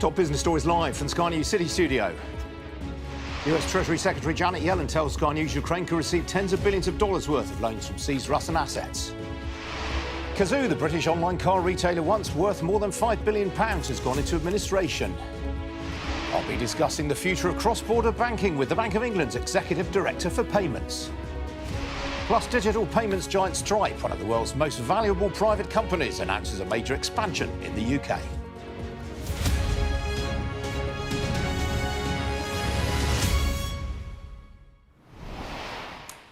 Top business stories live from Sky News City Studio. US Treasury Secretary Janet Yellen tells Sky News Ukraine could receive tens of billions of dollars worth of loans from seized Russian assets. Cazoo, the British online car retailer once worth more than £5 billion, has gone into administration. I'll be discussing the future of cross-border banking with the Bank of England's Executive Director for Payments. Plus, digital payments giant Stripe, one of the world's most valuable private companies, announces a major expansion in the UK.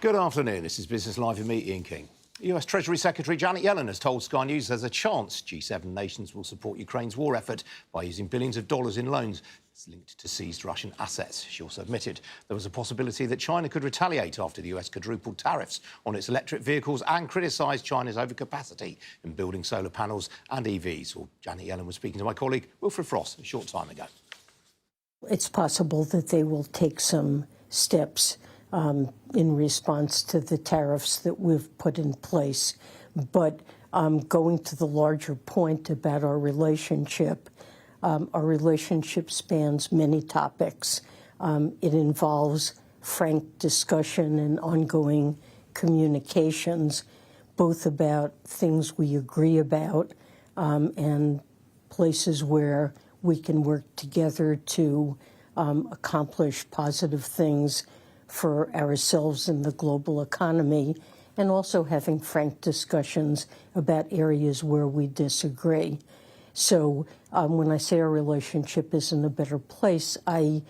Good afternoon. This is Business Live with me, Ian King. US Treasury Secretary Janet Yellen has told Sky News there's a chance G7 nations will support Ukraine's war effort by using billions of dollars in loans linked to seized Russian assets. She also admitted there was a possibility that China could retaliate after the US quadrupled tariffs on its electric vehicles and criticised China's overcapacity in building solar panels and EVs. Well, Janet Yellen was speaking to my colleague Wilfred Frost a short time ago. It's possible that they will take some steps in response to the tariffs that we've put in place. But going to the larger point about our relationship spans many topics. It involves frank discussion and ongoing communications, both about things we agree about and places where we can work together to accomplish positive things for ourselves in the global economy, and also having frank discussions about areas where we disagree. So when I say our relationship is in a better place, I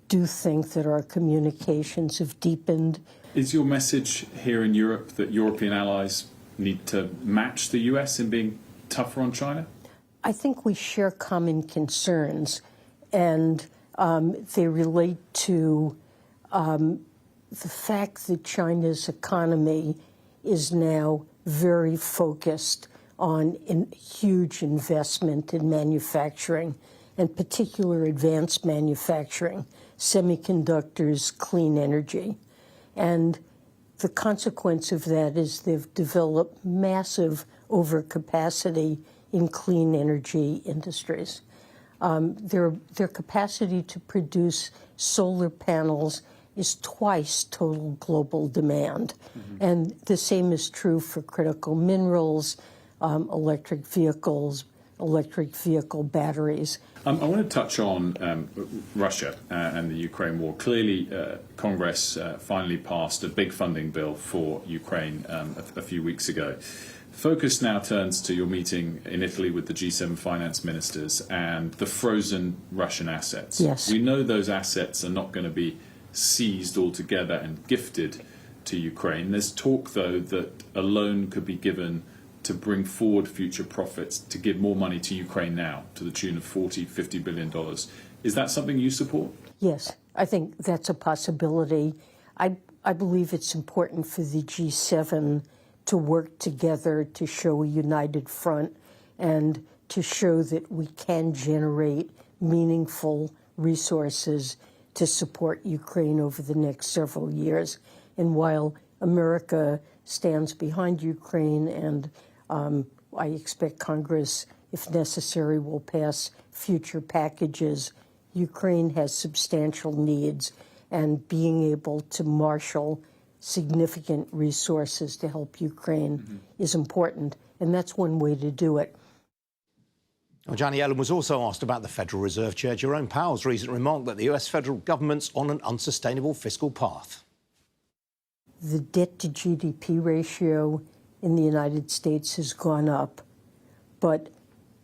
do think that our communications have deepened. Is your message here in Europe that European allies need to match the US in being tougher on China? I think we share common concerns, and they relate to the fact that China's economy is now very focused on huge investment in manufacturing, and particular advanced manufacturing, semiconductors, clean energy. And the consequence of that is they've developed massive overcapacity in clean energy industries. Their capacity to produce solar panels is twice total global demand. Mm-hmm. And the same is true for critical minerals, electric vehicles, electric vehicle batteries. I want to touch on Russia and the Ukraine war. Clearly, Congress finally passed a big funding bill for Ukraine a few weeks ago. Focus now turns to your meeting in Italy with the G7 finance ministers and the frozen Russian assets. Yes. We know those assets are not going to be seized altogether and gifted to Ukraine. There's talk, though, that a loan could be given to bring forward future profits, to give more money to Ukraine now, to the tune of $40–50 billion. Is that something you support? Yes, I think that's a possibility. I believe it's important for the G7 to work together to show a united front and to show that we can generate meaningful resources to support Ukraine over the next several years. And while America stands behind Ukraine, and I expect Congress, if necessary, will pass future packages, Ukraine has substantial needs, and being able to marshal significant resources to help Ukraine is important, and that's one way to do it. Well, Janet Yellen was also asked about the Federal Reserve Chair Jerome Powell's recent remark that the US federal government's on an unsustainable fiscal path. The debt-to-GDP ratio in the United States has gone up, but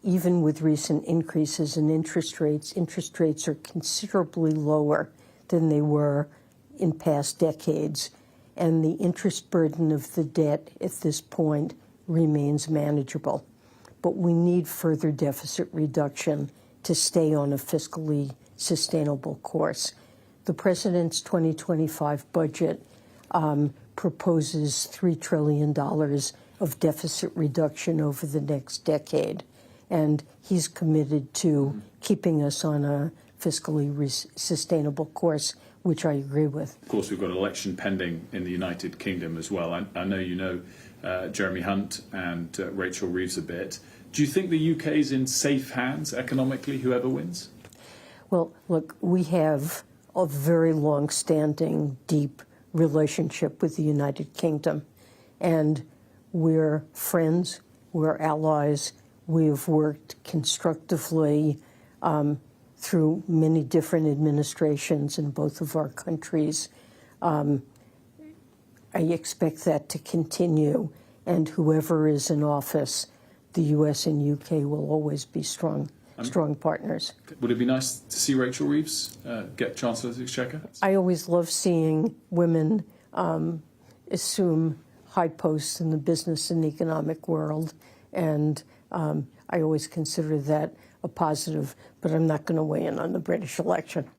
even with recent increases in interest rates are considerably lower than they were in past decades, and the interest burden of the debt at this point remains manageable. But we need further deficit reduction to stay on a fiscally sustainable course. The President's 2025 budget proposes $3 trillion of deficit reduction over the next decade, and he's committed to keeping us on a fiscally sustainable course, which I agree with. Of course, we've got an election pending in the United Kingdom as well. I know you know Jeremy Hunt and Rachel Reeves a bit. Do you think the UK is in safe hands economically, whoever wins? Well, look, we have a very long-standing, deep relationship with the United Kingdom, and we're friends, we're allies, we've worked constructively through many different administrations in both of our countries. I expect that to continue, and whoever is in office, the U.S. and U.K. will always be strong partners. Would it be nice to see Rachel Reeves get Chancellor of the Exchequer? I always love seeing women assume high posts in the business and economic world, and I always consider that a positive, but I'm not going to weigh in on the British election.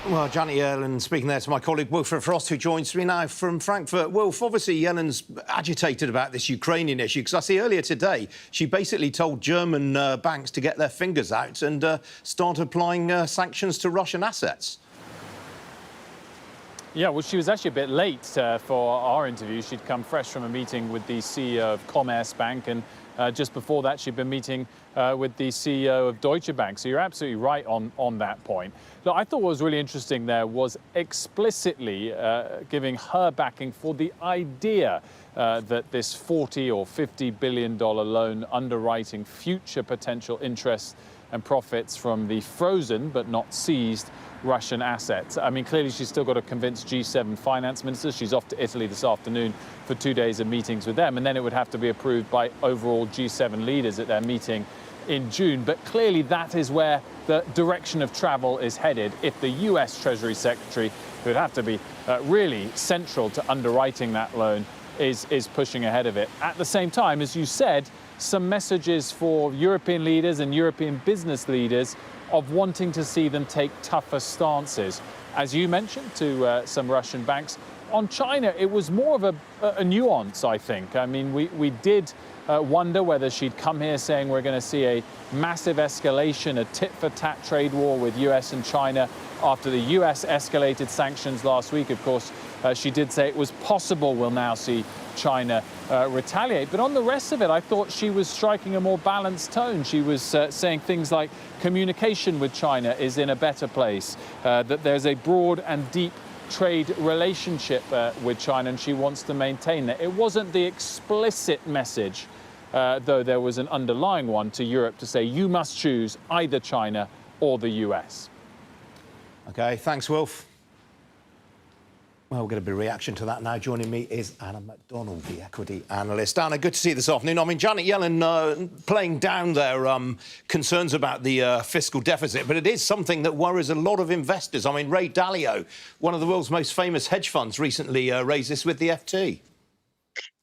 Well, Janet Yellen speaking there to my colleague Wilfred Frost, who joins me now from Frankfurt. Wilf, obviously Yellen's agitated about this Ukrainian issue, because I see earlier today she basically told German banks to get their fingers out and start applying sanctions to Russian assets. Yeah, well, she was actually a bit late for our interview. She'd come fresh from a meeting with the CEO of Commerzbank, and just before that, she'd been meeting with the CEO of Deutsche Bank. So you're absolutely right on that point. Look, I thought what was really interesting there was explicitly giving her backing for the idea that this $40 or $50 billion loan underwriting future potential interest and profits from the frozen but not seized Russian assets. I mean, clearly she's still got to convince G7 finance ministers. She's off to Italy this afternoon for 2 days of meetings with them, and then it would have to be approved by overall G7 leaders at their meeting in June. But clearly that is where the direction of travel is headed if the US Treasury Secretary, who would have to be really central to underwriting that loan, is pushing ahead of it. At the same time, as you said, some messages for European leaders and European business leaders of wanting to see them take tougher stances. As you mentioned, to some Russian banks. On China, it was more of a nuance, I think. I mean, we did wonder whether she'd come here saying we're going to see a massive escalation, a tit-for-tat trade war with US and China after the US escalated sanctions last week. Of course, she did say it was possible we'll now see China retaliate. But on the rest of it, I thought she was striking a more balanced tone. She was saying things like communication with China is in a better place, that there's a broad and deep trade relationship with China, and she wants to maintain that. It wasn't the explicit message, though there was an underlying one to Europe to say you must choose either China or the US. OK, thanks, Wilf. Well, we'll get a bit of reaction to that now. Joining me is Anna MacDonald, the equity analyst. Anna, good to see you this afternoon. I mean, Janet Yellen playing down their concerns about the fiscal deficit, but it is something that worries a lot of investors. I mean, Ray Dalio, one of the world's most famous hedge funds, recently raised this with the FT.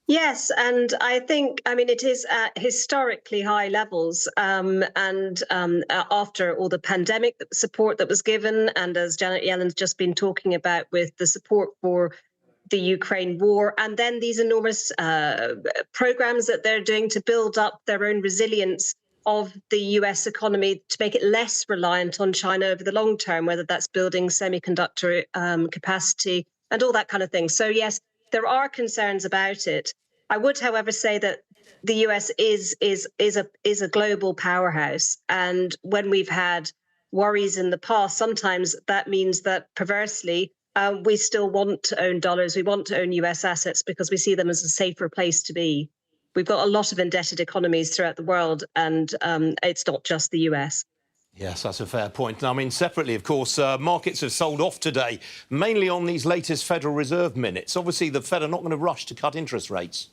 Yes, and I think, I mean, it is at historically high levels. After all the pandemic support that was given, and as Janet Yellen's just been talking about with the support for the Ukraine war, and then these enormous programs that they're doing to build up their own resilience of the US economy to make it less reliant on China over the long term, whether that's building semiconductor capacity and all that kind of thing. So, yes, there are concerns about it. I would, however, say that the US is a global powerhouse, and when we've had worries in the past, sometimes that means that perversely we still want to own dollars. We want to own US assets because we see them as a safer place to be. We've got a lot of indebted economies throughout the world, and it's not just the US. Yes, that's a fair point. I mean, separately, of course, markets have sold off today, mainly on these latest Federal Reserve minutes. Obviously, the Fed are not going to rush to cut interest rates.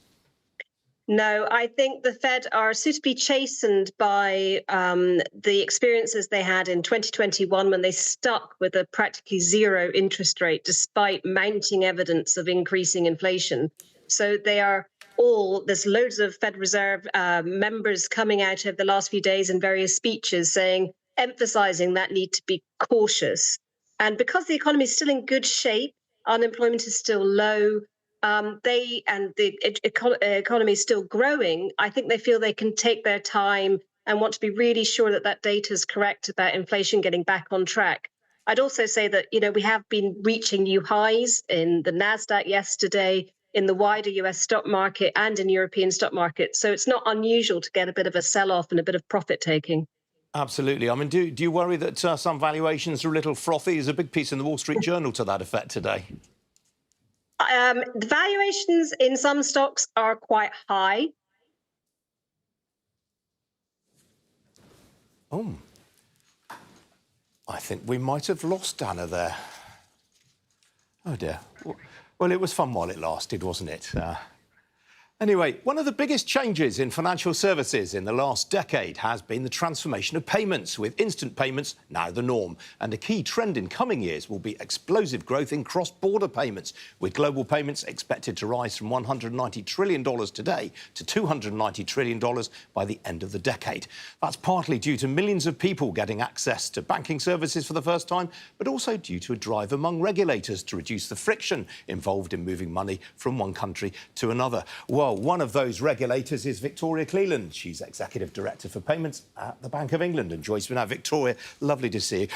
No, I think the Fed are suitably chastened by the experiences they had in 2021 when they stuck with a practically zero interest rate despite mounting evidence of increasing inflation. So they are there's loads of Fed Reserve members coming out over the last few days in various speeches emphasizing that need to be cautious. And because the economy is still in good shape, unemployment is still low, the economy is still growing, I think they feel they can take their time and want to be really sure that that data is correct about inflation getting back on track. I'd also say that, we have been reaching new highs in the NASDAQ yesterday, in the wider US stock market and in European stock market. So it's not unusual to get a bit of a sell-off and a bit of profit taking. Absolutely. I mean, do you worry that some valuations are a little frothy? There's a big piece in the Wall Street Journal to that effect today. The valuations in some stocks are quite high. Oh, I think we might have lost Anna there. Oh, dear. Well, it was fun while it lasted, wasn't it? Anyway, one of the biggest changes in financial services in the last decade has been the transformation of payments, with instant payments now the norm. And a key trend in coming years will be explosive growth in cross-border payments, with global payments expected to rise from $190 trillion today to $290 trillion by the end of the decade. That's partly due to millions of people getting access to banking services for the first time, but also due to a drive among regulators to reduce the friction involved in moving money from one country to another. Well, one of those regulators is Victoria Cleland. She's Executive Director for Payments at the Bank of England and joins me now. Victoria, lovely to see you.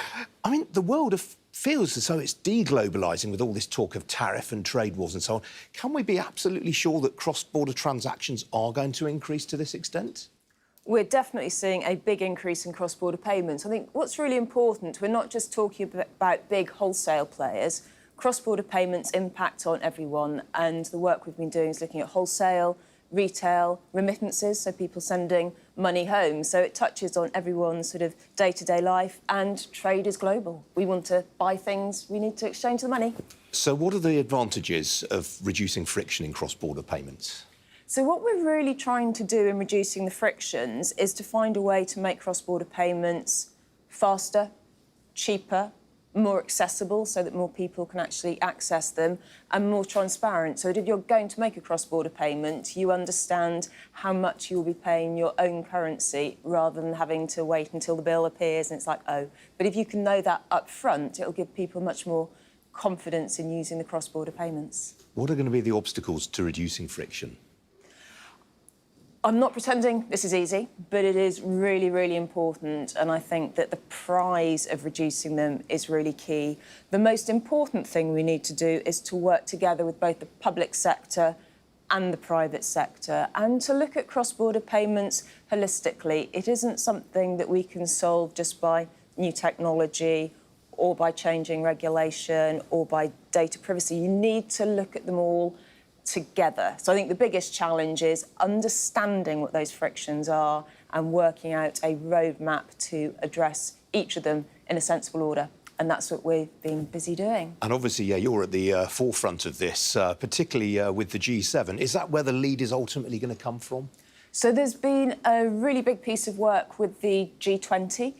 I mean, the world feels as though it's deglobalising with all this talk of tariff and trade wars and so on. Can we be absolutely sure that cross-border transactions are going to increase to this extent? We're definitely seeing a big increase in cross-border payments. I think what's really important, we're not just talking about big wholesale players. Cross-border payments impact on everyone, and the work we've been doing is looking at wholesale, retail, remittances, so people sending money home. So it touches on everyone's sort of day-to-day life, and trade is global. We want to buy things, we need to exchange the money. So what are the advantages of reducing friction in cross-border payments? So what we're really trying to do in reducing the frictions is to find a way to make cross-border payments faster, cheaper, more accessible so that more people can actually access them, and more transparent so that if you're going to make a cross-border payment, you understand how much you'll be paying your own currency rather than having to wait until the bill appears and it's like, oh. But if you can know that up front, it'll give people much more confidence in using the cross-border payments. What are going to be the obstacles to reducing friction? I'm not pretending this is easy, but it is really, really important. And I think that the prize of reducing them is really key. The most important thing we need to do is to work together with both the public sector and the private sector, and to look at cross-border payments holistically. It isn't something that we can solve just by new technology or by changing regulation or by data privacy. You need to look at them all together. So I think the biggest challenge is understanding what those frictions are and working out a roadmap to address each of them in a sensible order. And that's what we've been busy doing. And obviously, yeah, you're at the forefront of this, particularly with the G7. Is that where the lead is ultimately going to come from? So there's been a really big piece of work with the G20,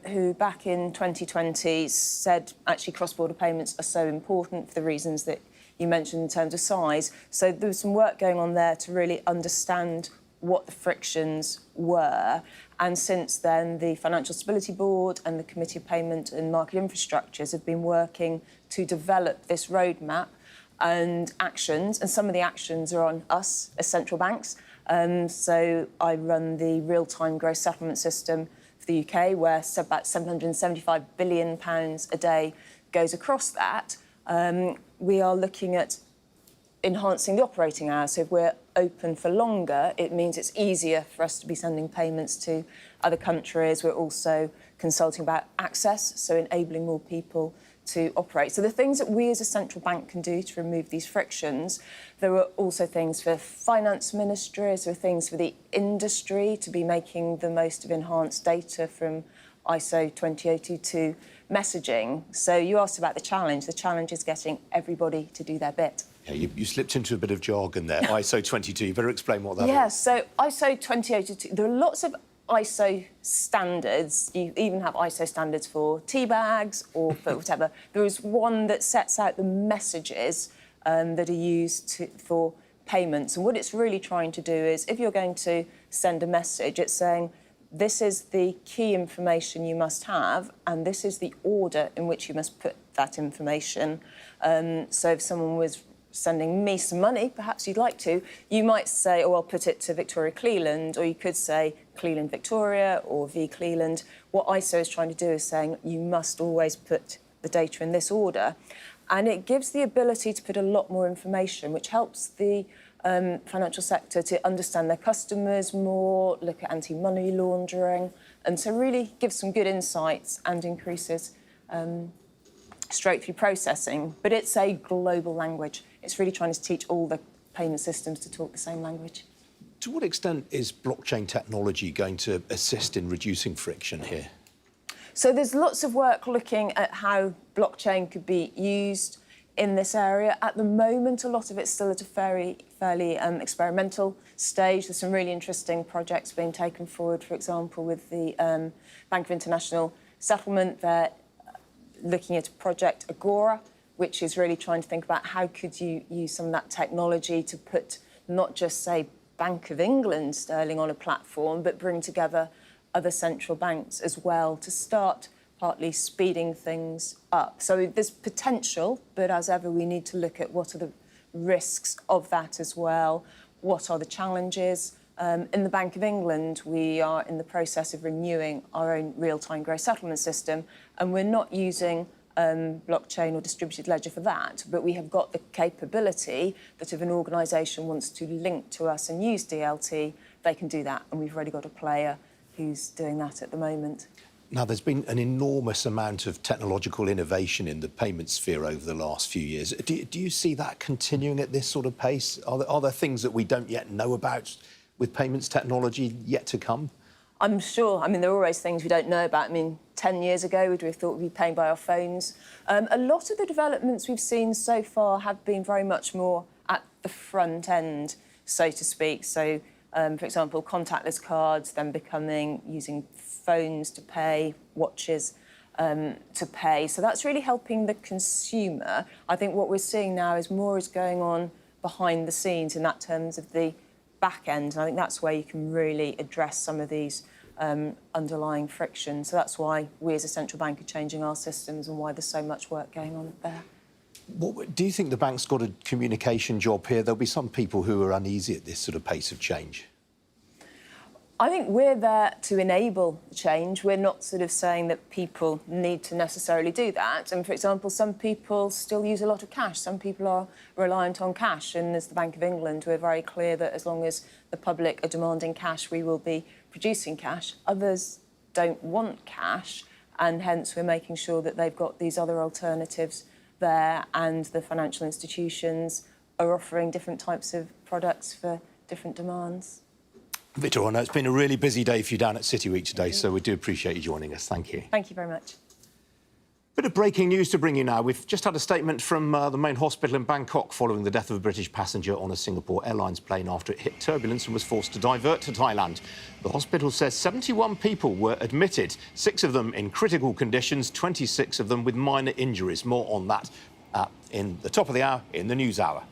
who back in 2020 said actually cross-border payments are so important for the reasons that you mentioned in terms of size. So there was some work going on there to really understand what the frictions were. And since then, the Financial Stability Board and the Committee of Payment and Market Infrastructures have been working to develop this roadmap and actions. And some of the actions are on us as central banks. So I run the real-time gross settlement system for the UK, where about £775 billion a day goes across that. We are looking at enhancing the operating hours. So if we're open for longer, it means it's easier for us to be sending payments to other countries. We're also consulting about access, so enabling more people to operate. So the things that we as a central bank can do to remove these frictions, there are also things for finance ministries, there are things for the industry to be making the most of enhanced data from ISO 20022 messaging. So you asked about the challenge. The challenge is getting everybody to do their bit. Yeah, you slipped into a bit of jargon there. ISO 22, you better explain what that is. Yes, so ISO 20022, there are lots of ISO standards. You even have ISO standards for tea bags or for whatever. There is one that sets out the messages that are used for payments. And what it's really trying to do is, if you're going to send a message, it's saying, this is the key information you must have, and this is the order in which you must put that information. So if someone was sending me some money, perhaps you'd like to, you might say, oh, I'll put it to Victoria Cleland, or you could say Cleland Victoria or V Cleland. What ISO is trying to do is saying you must always put the data in this order. And it gives the ability to put a lot more information, which helps the financial sector to understand their customers more, look at anti-money laundering, and so really give some good insights and increases straight-through processing. But it's a global language. It's really trying to teach all the payment systems to talk the same language. To what extent is blockchain technology going to assist in reducing friction here? So there's lots of work looking at how blockchain could be used in this area. At the moment, a lot of it's still at a fairly experimental stage. There's some really interesting projects being taken forward, for example, with the Bank of International Settlement. They're looking at a project, Agora, which is really trying to think about how could you use some of that technology to put not just, say, Bank of England sterling on a platform, but bring together other central banks as well to start partly speeding things up. So there's potential, but as ever, we need to look at what are the risks of that as well. What are the challenges? In the Bank of England, we are in the process of renewing our own real-time gross settlement system, and we're not using blockchain or distributed ledger for that, but we have got the capability that if an organisation wants to link to us and use DLT, they can do that, and we've already got a player who's doing that at the moment. Now, there's been an enormous amount of technological innovation in the payment sphere over the last few years. Do you see that continuing at this sort of pace? Are there things that we don't yet know about with payments technology yet to come? I'm sure. I mean, there are always things we don't know about. I mean, 10 years ago, would we have thought we'd be paying by our phones? A lot of the developments we've seen so far have been very much more at the front end, so to speak. So, for example, contactless cards, then becoming using phones to pay, watches to pay. So that's really helping the consumer. I think what we're seeing now is more is going on behind the scenes in that terms of the back end. And I think that's where you can really address some of these underlying frictions. So that's why we as a central bank are changing our systems and why there's so much work going on there. Do you think the bank's got a communication job here? There'll be some people who are uneasy at this sort of pace of change. I think we're there to enable change. We're not sort of saying that people need to necessarily do that. And, for example, some people still use a lot of cash. Some people are reliant on cash. And as the Bank of England, we're very clear that as long as the public are demanding cash, we will be producing cash. Others don't want cash, and hence we're making sure that they've got these other alternatives there, and the financial institutions are offering different types of products for different demands. Victor, I know it's been a really busy day for you down at City Week today, so we do appreciate you joining us. Thank you. Thank you very much. Bit of breaking news to bring you now. We've just had a statement from the main hospital in Bangkok following the death of a British passenger on a Singapore Airlines plane after it hit turbulence and was forced to divert to Thailand. The hospital says 71 people were admitted, 6 of them in critical conditions, 26 of them with minor injuries. More on that in the top of the hour, in the news hour.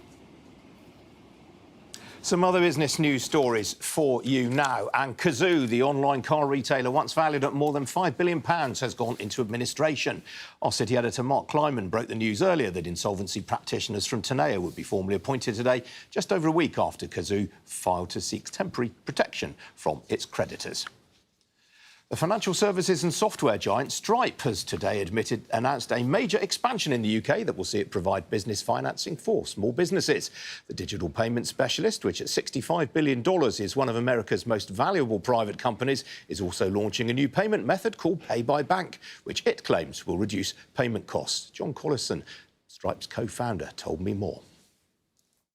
Some other business news stories for you now. And Cazoo, the online car retailer once valued at more than £5 billion, has gone into administration. Our city editor Mark Kleiman broke the news earlier that insolvency practitioners from Teneo would be formally appointed today, just over a week after Cazoo filed to seek temporary protection from its creditors. The financial services and software giant Stripe has today announced a major expansion in the UK that will see it provide business financing for small businesses. The digital payment specialist, which at $65 billion is one of America's most valuable private companies, is also launching a new payment method called Pay by Bank, which it claims will reduce payment costs. John Collison, Stripe's co-founder, told me more.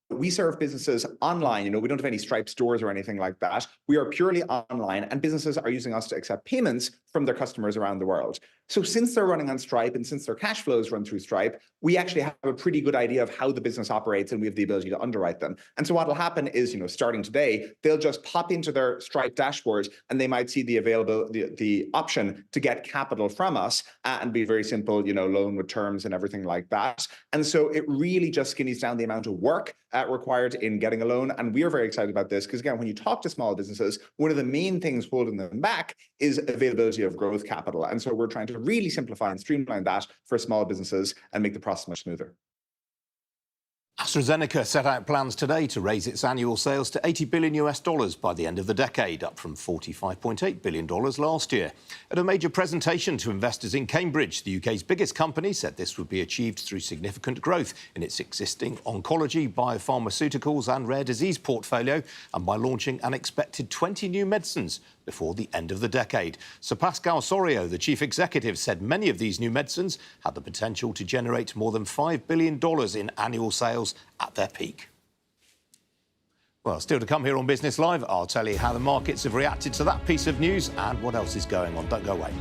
We serve businesses online. We don't have any Stripe stores or anything like that. We are purely online, and businesses are using us to accept payments from their customers around the world. So since they're running on Stripe and since their cash flows run through Stripe, we actually have a pretty good idea of how the business operates, and we have the ability to underwrite them. And so what will happen is, starting today, they'll just pop into their Stripe dashboard and they might see the option to get capital from us and be very simple, loan with terms and everything like that. And so it really just skinnies down the amount of work required in getting a loan. And we are very excited about this because, again, when you talk to small businesses, one of the main things holding them back is availability of growth capital. And so we're trying to really simplify and streamline that for small businesses and make the process much smoother. AstraZeneca set out plans today to raise its annual sales to $80 billion by the end of the decade, up from $45.8 billion last year. At a major presentation to investors in Cambridge, the UK's biggest company said this would be achieved through significant growth in its existing oncology, biopharmaceuticals and rare disease portfolio, and by launching an expected 20 new medicines before the end of the decade. Sir Pascal Soriot, the chief executive, said many of these new medicines had the potential to generate more than $5 billion in annual sales at their peak. Well, still to come here on Business Live, I'll tell you how the markets have reacted to that piece of news and what else is going on. Don't go away.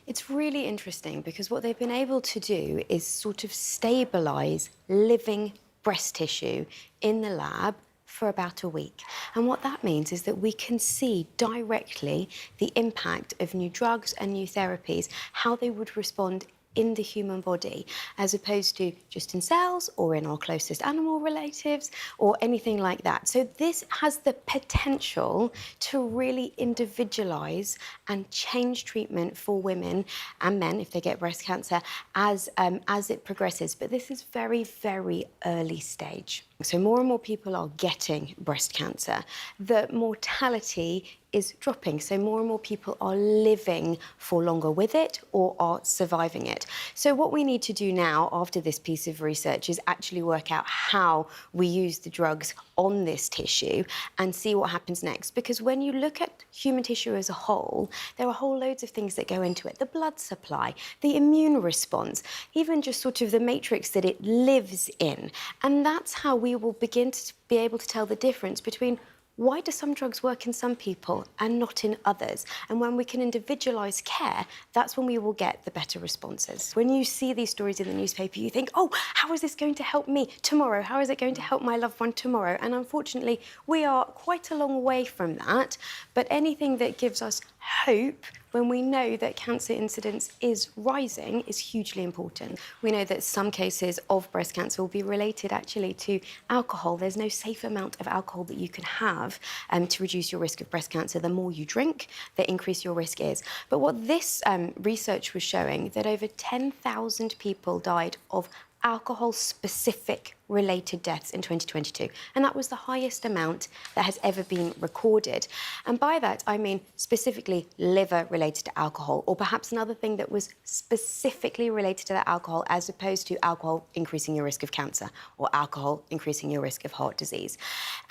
It's really interesting because what they've been able to do is sort of stabilise living breast tissue in the lab for about a week. And what that means is that we can see directly the impact of new drugs and new therapies, how they would respond in the human body, as opposed to just in cells or in our closest animal relatives or anything like that. So this has the potential to really individualise and change treatment for women and men if they get breast cancer as it progresses. But this is very, very early stage. So more and more people are getting breast cancer. The mortality is dropping, so more and more people are living for longer with it or are surviving it. So what we need to do now after this piece of research is actually work out how we use the drugs on this tissue and see what happens next. Because when you look at human tissue as a whole, there are whole loads of things that go into it. The blood supply, the immune response, even just sort of the matrix that it lives in. And that's how we will begin to be able to tell the difference between why do some drugs work in some people and not in others? And when we can individualise care, that's when we will get the better responses. When you see these stories in the newspaper, you think, oh, how is this going to help me tomorrow? How is it going to help my loved one tomorrow? And unfortunately, we are quite a long way from that. But anything that gives us hope when we know that cancer incidence is rising is hugely important. We know that some cases of breast cancer will be related actually to alcohol. There's no safe amount of alcohol that you can have to reduce your risk of breast cancer. The more you drink, the increase your risk is. But what this research was showing, that over 10,000 people died of alcohol-specific related deaths in 2022. And that was the highest amount that has ever been recorded. And by that, I mean specifically liver related to alcohol, or perhaps another thing that was specifically related to the alcohol, as opposed to alcohol increasing your risk of cancer or alcohol increasing your risk of heart disease.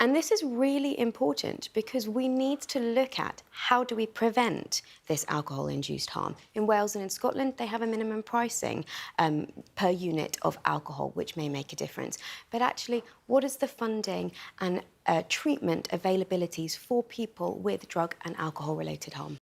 And this is really important because we need to look at how do we prevent this alcohol-induced harm. In Wales and in Scotland, they have a minimum pricing per unit of alcohol, which may make a difference. But actually, what is the funding and treatment availabilities for people with drug and alcohol-related harm?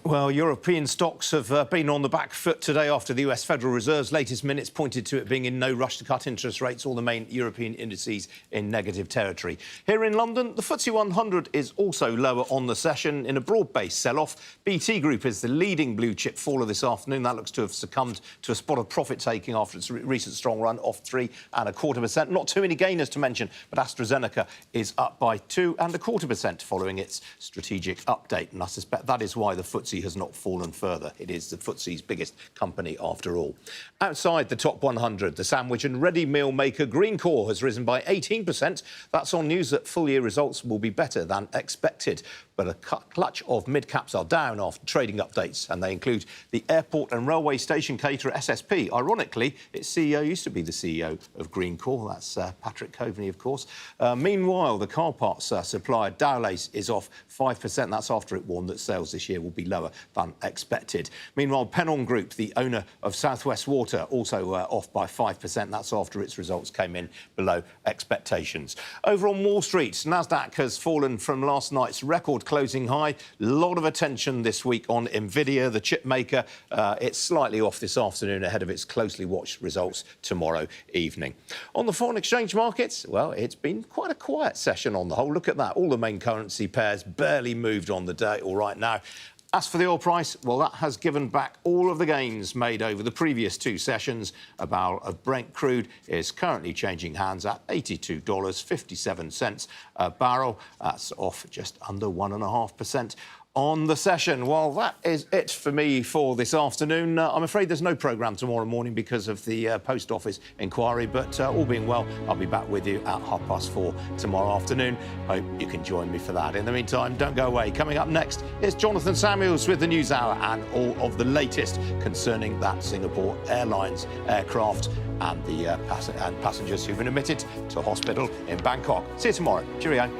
Well, European stocks have been on the back foot today after the US Federal Reserve's latest minutes pointed to it being in no rush to cut interest rates, all the main European indices in negative territory. Here in London, the FTSE 100 is also lower on the session in a broad-based sell-off. BT Group is the leading blue-chip faller this afternoon. That looks to have succumbed to a spot of profit-taking after its recent strong run, off 3.25%. Not too many gainers to mention, but AstraZeneca is up by 2.25% following its strategic update. And I suspect that is why the FTSE FTSE has not fallen further. It is the FTSE's biggest company after all. Outside the top 100, the sandwich and ready meal maker Greencore has risen by 18%. That's on news that full-year results will be better than expected. But a clutch of mid-caps are down after trading updates, and they include the airport and railway station caterer SSP. Ironically, its CEO used to be the CEO of Greencore. That's Patrick Coveney, of course. Meanwhile, the car parts supplier Dowlais is off 5%. That's after it warned that sales this year will be lower than expected. Meanwhile, Pennon Group, the owner of South West Water, also off by 5%. That's after its results came in below expectations. Over on Wall Street, Nasdaq has fallen from last night's record closing high. A lot of attention this week on Nvidia, the chip maker. It's slightly off this afternoon ahead of its closely watched results tomorrow evening. On the foreign exchange markets, well, it's been quite a quiet session on the whole. Look at that. All the main currency pairs barely moved on the day all right now. As for the oil price, well, that has given back all of the gains made over the previous two sessions. A barrel of Brent crude is currently changing hands at $82.57 a barrel. That's off just under 1.5% on the session. Well, that is it for me for this afternoon. I'm afraid there's no programme tomorrow morning because of the Post Office inquiry, but all being well, I'll be back with you at 4:30 tomorrow afternoon. Hope you can join me for that. In the meantime, don't go away. Coming up next is Jonathan Samuels with the News Hour and all of the latest concerning that Singapore Airlines aircraft and the passengers who've been admitted to hospital in Bangkok. See you tomorrow. Cheerio.